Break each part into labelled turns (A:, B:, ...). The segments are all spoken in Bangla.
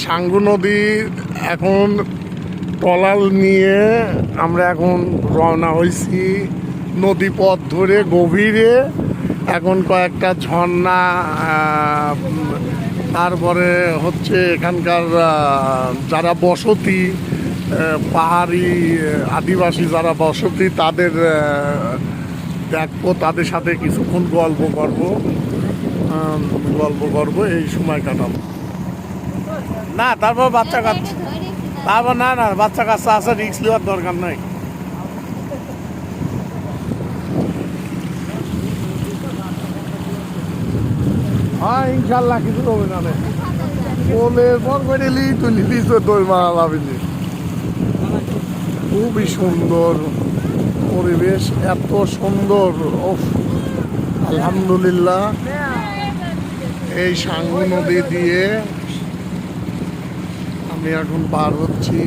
A: সাঙ্গু নদী এখন ট্রলার নিয়ে আমরা এখন রওনা হয়েছি নদী পথ ধরে গভীরে। এখন কয়েকটা ঝর্ণা, তারপরে হচ্ছে এখানকার যারা বসতি, পাহাড়ি আদিবাসী যারা বসতি তাদের দেখবো, তাদের সাথে কিছুক্ষণ গল্প করবো এই সময় কাটাবো। না তারপর বাচ্চা কাচ্চা, তারপর না বাচ্চা কাচ্চা আছে, রিস্ক নেওয়ার দরকার নাই। হ্যাঁ ইনশাল্লাহ কিছু হবে না রে, বলে পর করে তুই নিলিস তোর মারা লাভিনি। খুবই সুন্দর পরিবেশ, এত সুন্দর, আলহামদুলিল্লাহ। এই সাঙ্গু নদী দিয়ে আমি এখন পার হচ্ছি।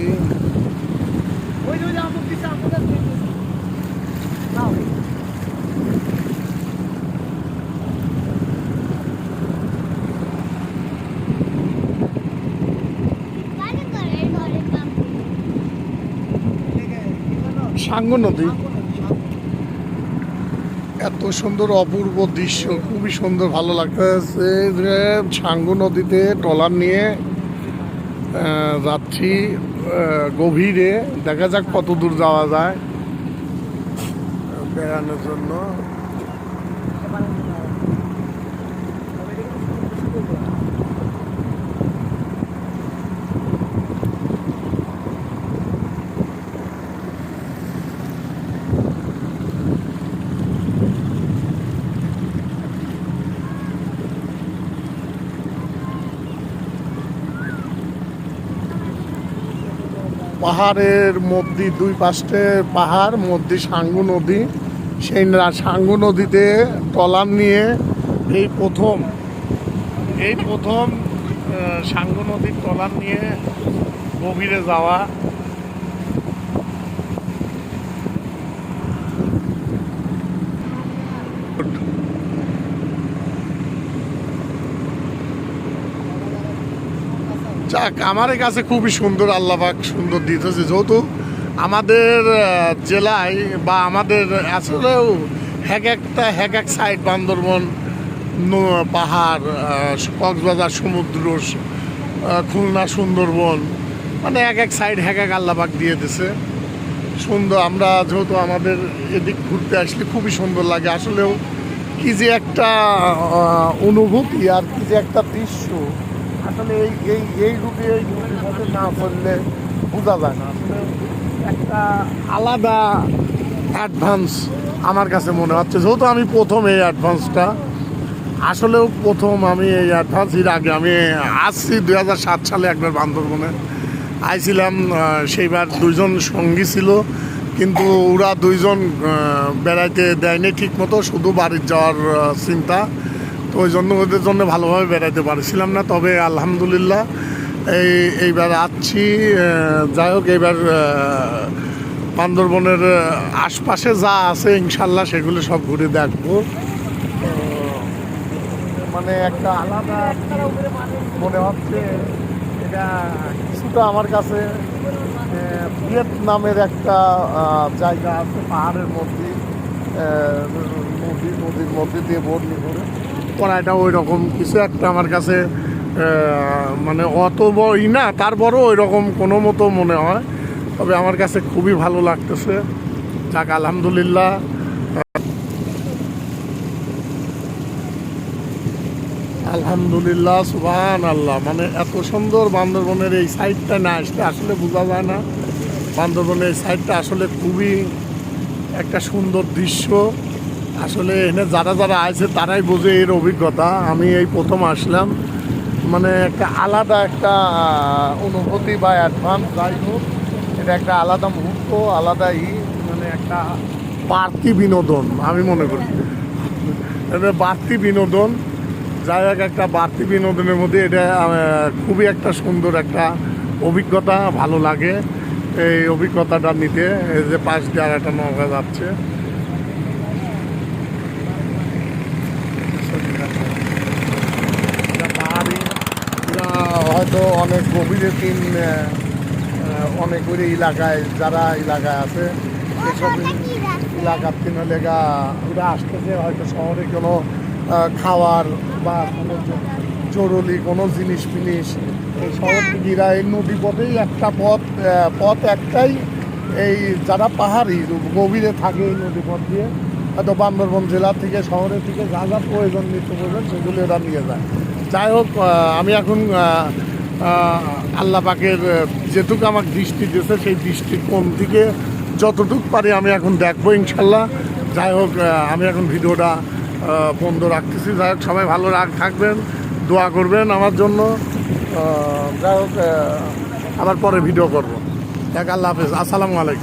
A: সাঙ্গু নদী এত সুন্দর অপূর্ব দৃশ্য, খুবই সুন্দর, ভালো লাগতেছে। সাঙ্গু নদীতে ট্রলার নিয়ে যাচ্ছি গভীরে, দেখা যাক কত দূর যাওয়া যায় বেড়ানোর জন্য। পাহাড়ের মধ্যে দুই পাশে পাহাড়, মধ্যে সাঙ্গু নদী। সেই সাঙ্গু নদীতে ট্রলার নিয়ে এই প্রথম সাঙ্গু নদীর ট্রলার নিয়ে গভীরে যাওয়া। যাক, আমার কাছে খুবই সুন্দর, আল্লাহ পাক সুন্দর দিতেছে। যেহেতু আমাদের জেলায় বা আমাদের আসলেও এক এক সাইড, বান্দরবন পাহাড়, কক্সবাজার সমুদ্র, খুলনা সুন্দরবন, মানে এক সাইড এক আল্লাহ পাক দিয়ে দিছে সুন্দর। আমরা যেহেতু আমাদের এদিক ঘুরতে আসলে খুবই সুন্দর লাগে। আসলেও কি যে একটা অনুভূতি আর কি যে একটা দৃশ্য, আসলে এই রূপে এই নদীর না করলে বোঝা যায় না। আসলে একটা আলাদা অ্যাডভান্স আমার কাছে মনে হচ্ছে। যেহেতু আমি প্রথম এই অ্যাডভান্সটা, আসলেও প্রথম আমি এই অ্যাডভান্স। এর আগে আমি আসছি 2007 সালে একবার বান্দরবনে আইছিলাম। সেইবার দুইজন সঙ্গী ছিল, কিন্তু ওরা দুইজন বেড়াইতে দেয়নি ঠিক মতো, শুধু বাড়ির যাওয়ার চিন্তা। তো ওই জন্য ওদের জন্য ভালোভাবে বেড়াইতে পারছিলাম না। তবে আলহামদুলিল্লাহ এইবার আসছি। যাই হোক, এইবার বান্দরবনের আশপাশে যা আছে ইনশাল্লাহ সেগুলো সব ঘুরে দেখবো। মানে একটা আলাদা মনে হচ্ছে। এটা কিছুটা আমার কাছে ভিয়েতনামের একটা জায়গা আছে, পাহাড়ের মধ্যে নদীর মধ্যে দিয়ে বদলি করে করাটা, ওই রকম কিছু একটা আমার কাছে মানে অত বড়ই না, তারপরও ওই রকম কোনো মতো মনে হয়। তবে আমার কাছে খুবই ভালো লাগতেছে। যাক, আলহামদুলিল্লাহ। আলহামদুলিল্লাহ, সুবহানাল্লাহ। মানে এত সুন্দর বান্দরবনের এই সাইডটা না আসলে আসলে বোঝা যায় না। বান্দরবনের এই সাইডটা আসলে খুবই একটা সুন্দর দৃশ্য। আসলে এখানে যারা আছে তারাই বোঝে এর অভিজ্ঞতা। আমি এই প্রথম আসলাম, মানে একটা আলাদা একটা অনুভূতি বা অ্যাডভান্স, যাই হোক, এটা একটা আলাদা মুহূর্ত, আলাদা মানে একটা বাড়তি বিনোদন আমি মনে করি। এটা বাড়তি বিনোদন, যাই হোক, একটা বাড়তি বিনোদনের মধ্যে এটা খুবই একটা সুন্দর একটা অভিজ্ঞতা, ভালো লাগে এই অভিজ্ঞতাটা নিতে। এই যে পাশ দিয়ে আর একটা নৌকা যাচ্ছে, তো অনেক গভীরে অনেক ওই এলাকায় যারা এলাকায় আছে এসব এলাকার তিন লেগা ওরা আসতেছে হয়তো শহরে কোনো খাওয়ার বা কোনো জরুরি কোনো জিনিস ফিনিস এই শহর দিকেরা এই নদী পথেই একটা পথ একটাই, এই যারা পাহাড়ি গভীরে থাকে এই নদী পথ দিয়ে হয়তো বান্দরবান জেলা থেকে শহরের থেকে যা যা প্রয়োজন নিত্য প্রয়োজন সেগুলো এরা নিয়ে যায়। যাই হোক, আমি এখন আল্লাহ পাকের যেটুকু আমার দৃষ্টি দিয়েছে সেই দৃষ্টি কোন দিকে যতটুকু পারি আমি এখন দেখবো ইনশাল্লাহ। যাই হোক, আমি এখন ভিডিওটা বন্ধ রাখতেছি। যাই হোক, সবাই ভালো থাকবেন, দোয়া করবেন আমার জন্য। যাই হোক, আবার পরে ভিডিও করবো। দেখ, আল্লাহ হাফেজ, আসসালামু আলাইকুম।